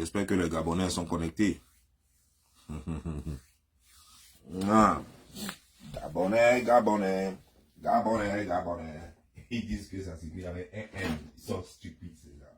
J'espère que les Gabonais sont connectés. Ah. Gabonais, Gabonais, Gabonais, Gabonais. Ils disent que ça s'écrit avec un N. Ils sont stupides, ces gars.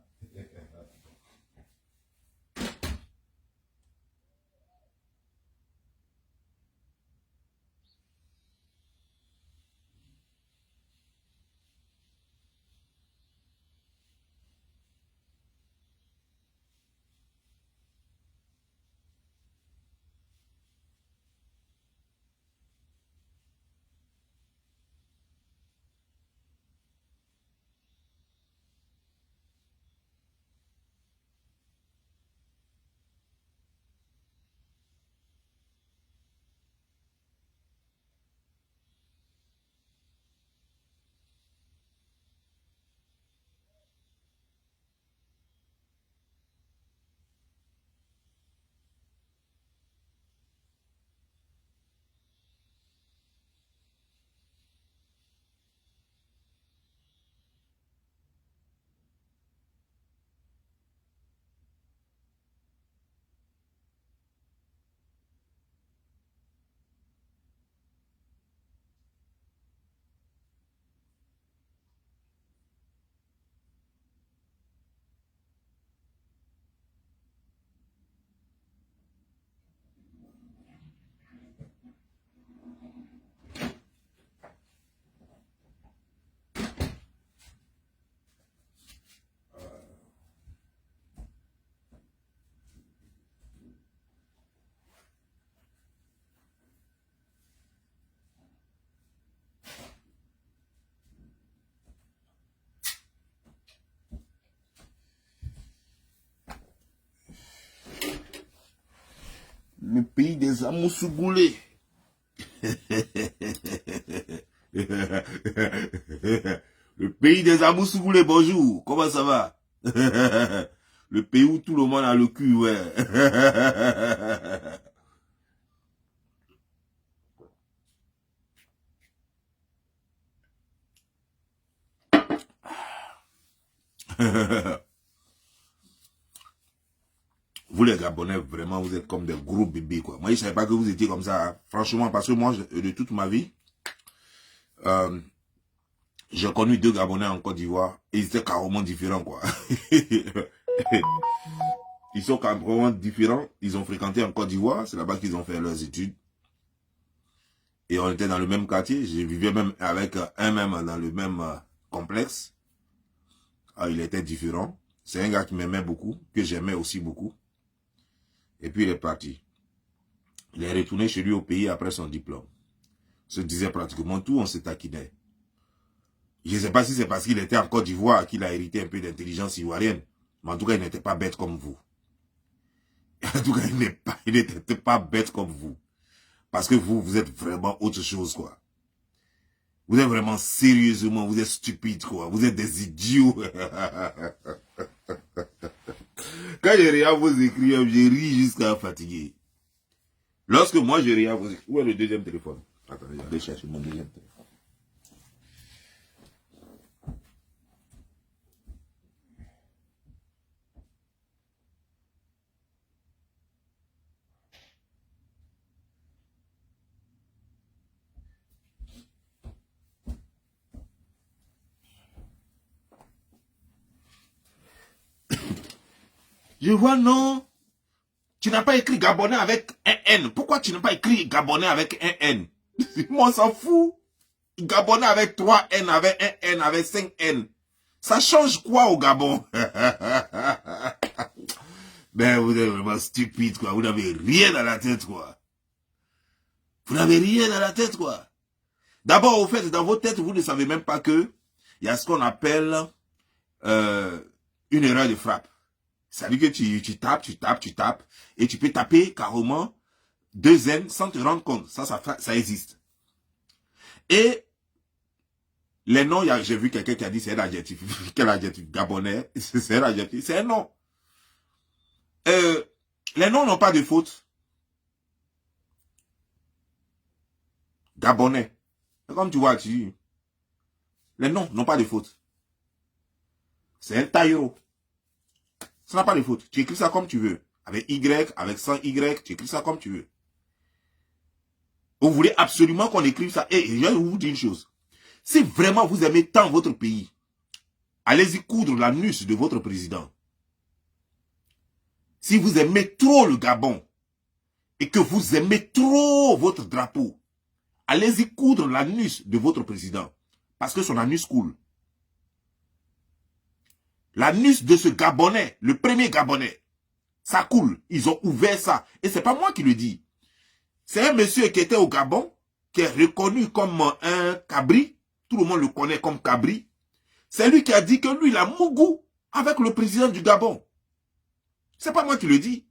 Le pays des Amoussougoulés. Le pays des Amoussougoulés, bonjour. Comment ça va? Le pays où tout le monde a le cul, ouais. Vous les Gabonais, vraiment, vous êtes comme des gros bébés, quoi. Moi, je ne savais pas que vous étiez comme ça, hein. Franchement, parce que moi, de toute ma vie, j'ai connu 2 Gabonais en Côte d'Ivoire, et ils étaient carrément différents, quoi. Ils sont carrément différents, ils ont fréquenté en Côte d'Ivoire, c'est là-bas qu'ils ont fait leurs études. Et on était dans le même quartier, je vivais même avec un même dans le même complexe. Ah, il était différent. C'est un gars qui m'aimait beaucoup, que j'aimais aussi beaucoup. Et puis il est parti. Il est retourné chez lui au pays après son diplôme. Se disait pratiquement tout, on se taquinait. Je ne sais pas si c'est parce qu'il était en Côte d'Ivoire qu'il a hérité un peu d'intelligence ivoirienne. Mais en tout cas, il n'était pas bête comme vous. En tout cas, il n'était pas bête comme vous. Parce que vous êtes vraiment autre chose, quoi. Vous êtes vraiment sérieusement, vous êtes stupide, quoi. Vous êtes des idiots. Quand je regarde vos écrits, je ris jusqu'à fatiguer. Lorsque moi je regarde vos écrits, où est le deuxième téléphone? Attendez, je vais chercher mon deuxième téléphone. Je vois non. Tu n'as pas écrit Gabonais avec un N. Pourquoi tu n'as pas écrit Gabonais avec un N? Moi, on s'en fout. Gabonais avec 3 N, avec un N, avec 5 N. Ça change quoi au Gabon? Ben, vous êtes vraiment stupide, quoi. Vous n'avez rien dans la tête, quoi. Vous n'avez rien dans la tête, quoi. D'abord, au fait, dans vos têtes, vous ne savez même pas que il y a ce qu'on appelle une erreur de frappe. C'est-à-dire que tu tapes, et tu peux taper carrément 2 N sans te rendre compte. Ça existe. Et les noms, j'ai vu quelqu'un qui a dit c'est un adjectif. Quel adjectif? Gabonais, c'est un adjectif, c'est un nom. Les noms n'ont pas de faute. Gabonais. Comme tu vois, les noms n'ont pas de faute. C'est un taillot. Ça n'a pas de faute. Tu écris ça comme tu veux. Avec Y, avec 100 Y, tu écris ça comme tu veux. Vous voulez absolument qu'on écrive ça. Et je vais vous dire une chose. Si vraiment vous aimez tant votre pays, allez-y coudre l'anus de votre président. Si vous aimez trop le Gabon et que vous aimez trop votre drapeau, allez-y coudre l'anus de votre président. Parce que son anus coule. L'anus de ce Gabonais, le premier Gabonais, ça coule. Ils ont ouvert ça. Et c'est pas moi qui le dis. C'est un monsieur qui était au Gabon, qui est reconnu comme un cabri. Tout le monde le connaît comme cabri. C'est lui qui a dit que lui, il a mougou avec le président du Gabon. C'est pas moi qui le dis.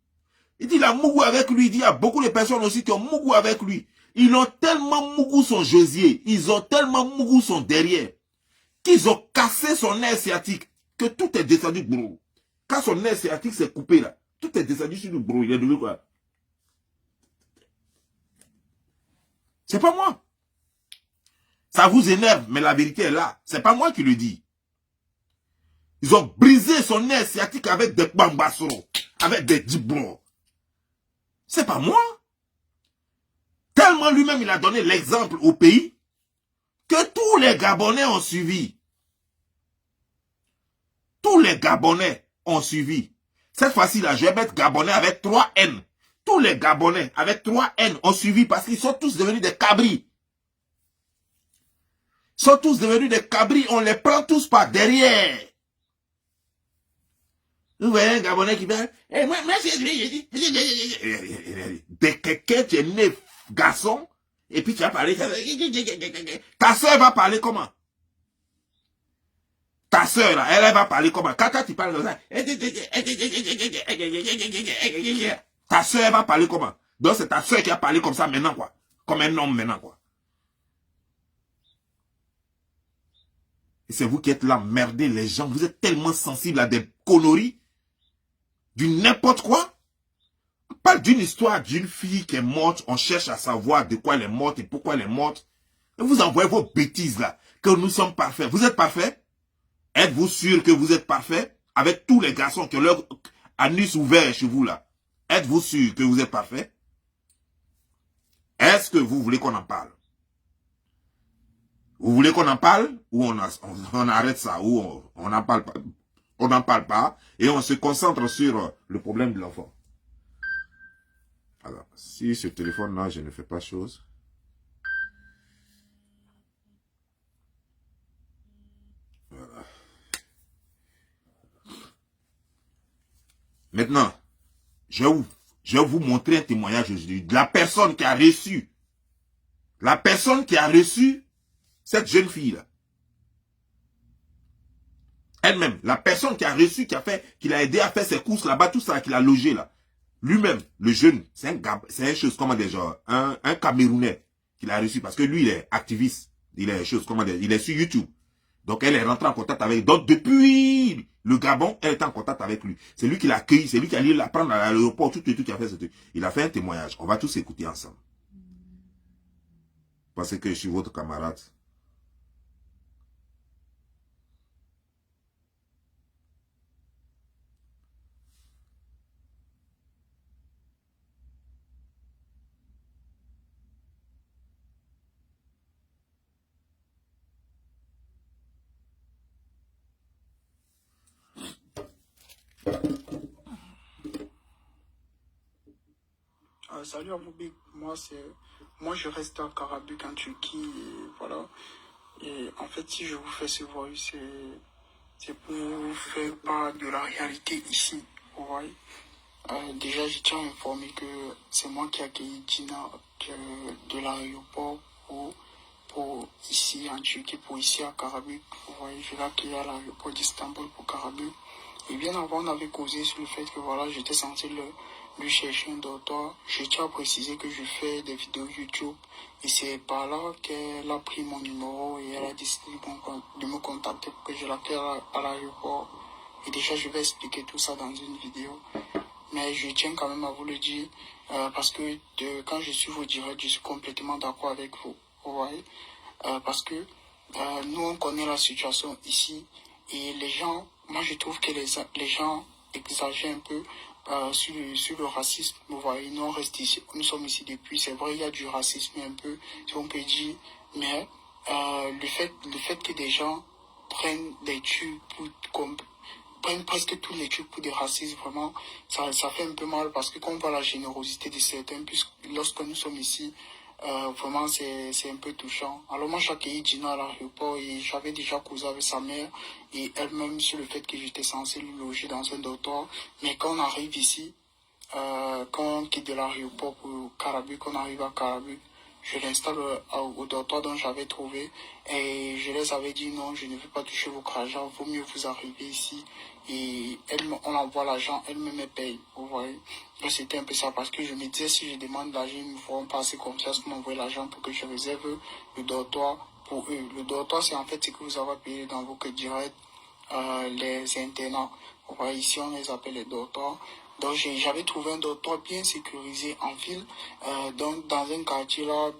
Il dit il a mougou avec lui. Il dit il y a beaucoup de personnes aussi qui ont mougou avec lui. Ils ont tellement mougou son josier. Ils ont tellement mougou son derrière. Qu'ils ont cassé son nerf sciatique. Que tout est descendu, bro. Quand son nerf sciatique s'est coupé là, tout est descendu sur le bro. Il est devenu quoi? C'est pas moi. Ça vous énerve, mais la vérité est là. C'est pas moi qui le dis. Ils ont brisé son nerf sciatique avec des bambassos, avec des dibros. C'est pas moi. Tellement lui-même, il a donné l'exemple au pays que tous les Gabonais ont suivi. Tous les Gabonais ont suivi. Cette fois-ci, là, je vais mettre Gabonais avec 3 N. Tous les Gabonais avec 3 N ont suivi parce qu'ils sont tous devenus des cabris. Ils sont tous devenus des cabris. On les prend tous par derrière. Vous voyez un Gabonais qui vient. Dès que quelqu'un, tu es né garçon, et puis tu vas parler. Ta soeur va parler comment? Ta soeur, là, elle va parler comment? Quand tu parles comme ça, ta soeur va parler comment? Donc c'est ta soeur qui a parlé comme ça maintenant, quoi. Comme un homme maintenant, quoi. Et c'est vous qui êtes là, merdez les gens. Vous êtes tellement sensibles à des conneries, du n'importe quoi. On parle d'une histoire d'une fille qui est morte. On cherche à savoir de quoi elle est morte et pourquoi elle est morte. Et vous envoyez vos bêtises là, que nous sommes parfaits. Vous êtes parfaits? Êtes-vous sûr que vous êtes parfaits? Avec tous les garçons qui ont leur anus ouvert chez vous là. Êtes-vous sûr que vous êtes parfaits? Est-ce que vous voulez qu'on en parle? Vous voulez qu'on en parle? Ou on arrête ça? Ou on n'en parle pas? On n'en parle pas et on se concentre sur le problème de l'enfant. Alors, si ce téléphone-là, je ne fais pas chose. Voilà. Maintenant, je vais vous montrer un témoignage de la personne qui a reçu. La personne qui a reçu cette jeune fille-là. Elle-même, la personne qui a reçu, qui l'a aidé à faire ses courses là-bas, tout ça, qui l'a logé là. Lui-même, le jeune, c'est un chose, comment dire, genre, un Camerounais qui l'a reçu parce que lui, il est activiste. Il est chose, comment dire, il est sur YouTube. Donc, elle est rentrée en contact avec, donc depuis le Gabon, elle est en contact avec lui. C'est lui qui l'a accueilli, c'est lui qui allé la prendre à l'aéroport, tout qui a fait ce truc. Il a fait un témoignage. On va tous écouter ensemble. Parce que je suis votre camarade. Salut à vous, Big. Moi, je reste à Karabük en Turquie. Et voilà. Et en fait, si je vous fais ce voice, c'est pour vous faire part de la réalité ici. Vous voyez. Déjà, je tiens à informer que c'est moi qui ai accueilli Gina de l'aéroport pour ici en Turquie, pour ici à Karabük. Vous voyez, je l'ai accueilli à l'aéroport d'Istanbul pour Karabük. Et bien avant, on avait causé sur le fait que voilà, j'étais censé lui chercher un docteur. Je tiens à préciser que je fais des vidéos YouTube. Et c'est par là qu'elle a pris mon numéro et elle a décidé de me contacter pour que je l'accueille à l'aéroport. Et déjà, je vais expliquer tout ça dans une vidéo. Mais je tiens quand même à vous le dire, parce que quand je suis vos directs, je suis complètement d'accord avec vous. Vous voyez, parce que nous, on connaît la situation ici. Et les gens, moi je trouve que les gens exagère un peu sur le racisme. Vous voyez, nous, on reste ici, nous sommes ici depuis. C'est vrai, il y a du racisme un peu, si on peut dire. Mais le fait que des gens prennent des trucs prennent presque tous les trucs pour des racistes, vraiment, ça fait un peu mal parce que quand on voit la générosité de certains, puisque lorsque nous sommes ici, vraiment c'est un peu touchant. Alors moi j'ai accueilli Gina à l'aéroport et j'avais déjà causé avec sa mère et elle-même sur le fait que j'étais censé lui loger dans un dortoir. Mais quand on arrive ici, quand on quitte de l'aéroport pour Karabuk, qu'on arrive à Karabuk, je l'installe au dortoir dont j'avais trouvé et je les avais dit non, je ne veux pas toucher vos argent, vaut mieux vous arriver ici et on envoie l'argent, elle-même me paye, vous voyez. Donc c'était un peu ça parce que je me disais si je demande l'argent, ils me feront pas assez confiance pour m'envoyer l'argent pour que je réserve le dortoir pour eux. Le dortoir c'est en fait ce que vous avez payé dans vos directs, les internats. Vous voyez ici on les appelle les dortoirs. Donc j'avais trouvé un dortoir bien sécurisé en ville, donc dans un quartier là,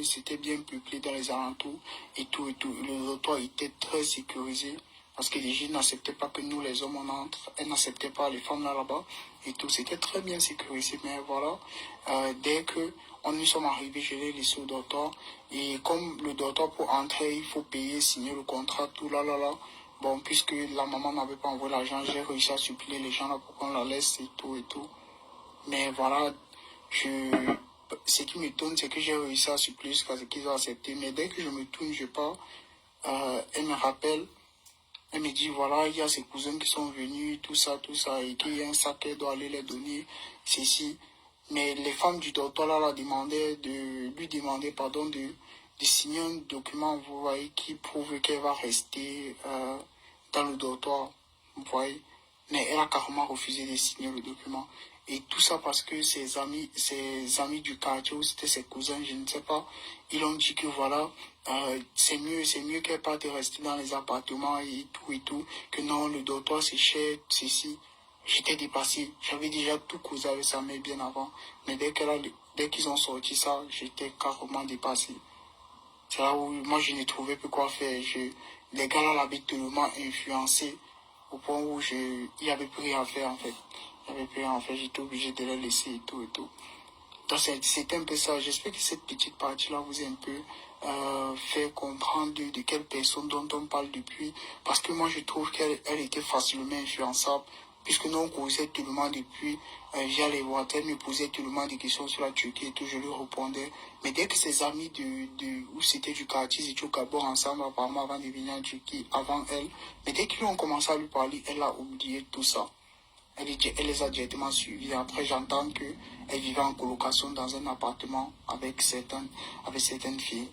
c'était bien peuplé dans les alentours et tout et tout. Le dortoir était très sécurisé parce que les jeunes n'acceptaient pas que nous les hommes on entre, elles n'acceptaient pas les femmes là-bas et tout. C'était très bien sécurisé, mais voilà, dès que nous sommes arrivés, je l'ai laissé au dortoir et comme le dortoir pour entrer, il faut payer, signer le contrat, tout là. Bon, puisque la maman n'avait pas envoyé l'argent, j'ai réussi à supplier les gens là pour qu'on la laisse et tout et tout. Mais voilà, ce qui me tourne, c'est que j'ai réussi à supplier jusqu'à ce qu'ils ont accepté. Mais dès que je me tourne, je pars, elle me rappelle, elle me dit, voilà, il y a ses cousins qui sont venus, tout ça, et qu'il y a un sac qu'elle doit aller les donner, ceci. Mais les femmes du docteur là, lui demandaient, pardon, de signer un document, vous voyez, qui prouve qu'elle va rester dans le dortoir, vous voyez. Mais elle a carrément refusé de signer le document. Et tout ça parce que ses amis du quartier, ou c'était ses cousins, je ne sais pas, ils ont dit que voilà, c'est mieux qu'elle parte rester dans les appartements et tout, que non, le dortoir c'est cher, ceci. J'étais dépassé, j'avais déjà tout causé avec sa mère bien avant. Mais dès qu'ils ont sorti ça, j'étais carrément dépassé. C'est là où moi je n'ai trouvé plus quoi faire. Les gars là l'avaient tellement influencé au point où il n'y avait plus rien à faire en fait. Il n'y avait plus rien à faire, j'étais obligé de les laisser et tout. Donc c'était un peu ça. J'espère que cette petite partie-là vous a un peu fait comprendre de quelle personne dont on parle depuis. Parce que moi je trouve qu'elle était facilement influençable. Puisque nous on causait tout le monde depuis, via les voitures, elle me posait tout le monde des questions sur la Turquie et tout, je lui répondais. Mais dès que ses amis où c'était du quartier, ils étaient au Gabon ensemble apparemment avant de venir en Turquie, avant elle. Mais dès qu'ils ont commencé à lui parler, elle a oublié tout ça. Elle les a directement suivis. Après, j'entends qu'elle vivait en colocation dans un appartement avec certaines filles.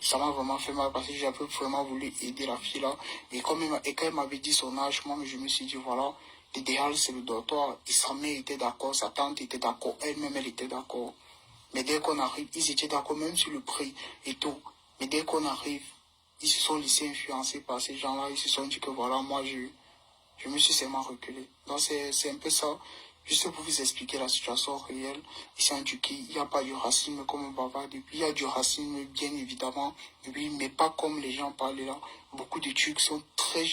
Ça m'a vraiment fait mal parce que j'avais vraiment voulu aider la fille là. Et quand elle m'avait dit son âge, moi je me suis dit voilà, l'idéal c'est le dortoir. Et sa mère était d'accord, sa tante était d'accord, elle-même elle était d'accord. Mais dès qu'on arrive, ils étaient d'accord même sur le prix et tout. Mais dès qu'on arrive, ils se sont laissés influencer par ces gens-là. Ils se sont dit que voilà, moi je me suis seulement reculé. Donc c'est un peu ça. Juste pour vous expliquer la situation réelle, ici en Turquie, il n'y a pas du racisme comme on bavard depuis. Il y a du racisme, bien évidemment, oui, mais pas comme les gens parlent là. Beaucoup de Turcs sont très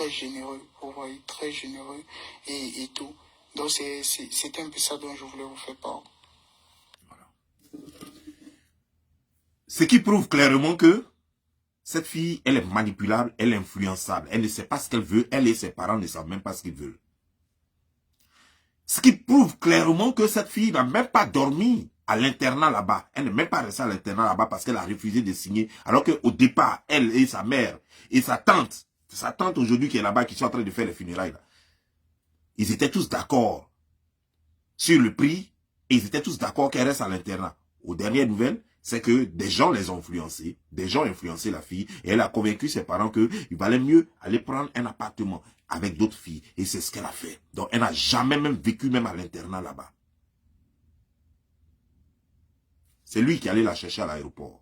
généreux, vous voyez, très généreux et tout. Donc c'est un peu ça dont je voulais vous faire part. Ce qui prouve clairement que cette fille, elle est manipulable, elle est influençable. Elle ne sait pas ce qu'elle veut, elle et ses parents ne savent même pas ce qu'ils veulent. Ce qui prouve clairement que cette fille n'a même pas dormi à l'internat là-bas. Elle n'est même pas restée à l'internat là-bas parce qu'elle a refusé de signer. Alors qu'au départ, elle et sa mère et sa tante aujourd'hui qui est là-bas, qui sont en train de faire les funérailles, là, ils étaient tous d'accord sur le prix et ils étaient tous d'accord qu'elle reste à l'internat. Aux dernières nouvelles, c'est que des gens les ont influencés, des gens ont influencé la fille et elle a convaincu ses parents qu'il valait mieux aller prendre un appartement avec d'autres filles. Et c'est ce qu'elle a fait. Donc elle n'a jamais même vécu même à l'internat là-bas. C'est lui qui allait la chercher à l'aéroport.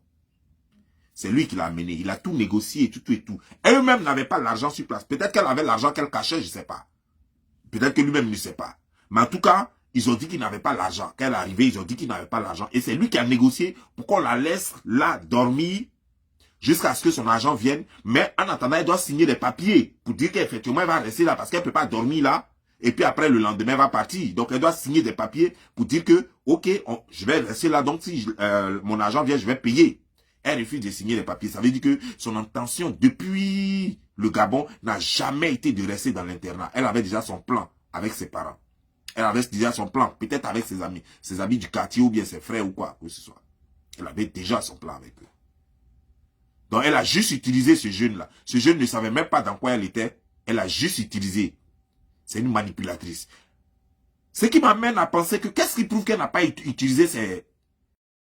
C'est lui qui l'a amenée. Il a tout négocié et tout et tout. Elle-même n'avait pas l'argent sur place. Peut-être qu'elle avait l'argent qu'elle cachait, je ne sais pas. Peut-être que lui-même ne sait pas. Mais en tout cas, ils ont dit qu'il n'avait pas l'argent. Quand elle est arrivée, ils ont dit qu'il n'avait pas l'argent. Et c'est lui qui a négocié pour qu'on la laisse là dormir jusqu'à ce que son agent vienne. Mais en attendant, elle doit signer des papiers pour dire qu'effectivement, elle va rester là parce qu'elle ne peut pas dormir là. Et puis après, le lendemain, elle va partir. Donc, elle doit signer des papiers pour dire que, ok, je vais rester là. Donc, si mon agent vient, je vais payer. Elle refuse de signer les papiers. Ça veut dire que son intention, depuis le Gabon, n'a jamais été de rester dans l'internat. Elle avait déjà son plan avec ses parents. Elle avait déjà son plan, peut-être avec ses amis du quartier ou bien ses frères ou quoi que ce soit. Elle avait déjà son plan avec eux. Donc, elle a juste utilisé ce jeune-là. Ce jeune ne savait même pas dans quoi elle était. Elle a juste utilisé. C'est une manipulatrice. Ce qui m'amène à penser que qu'est-ce qui prouve qu'elle n'a pas utilisé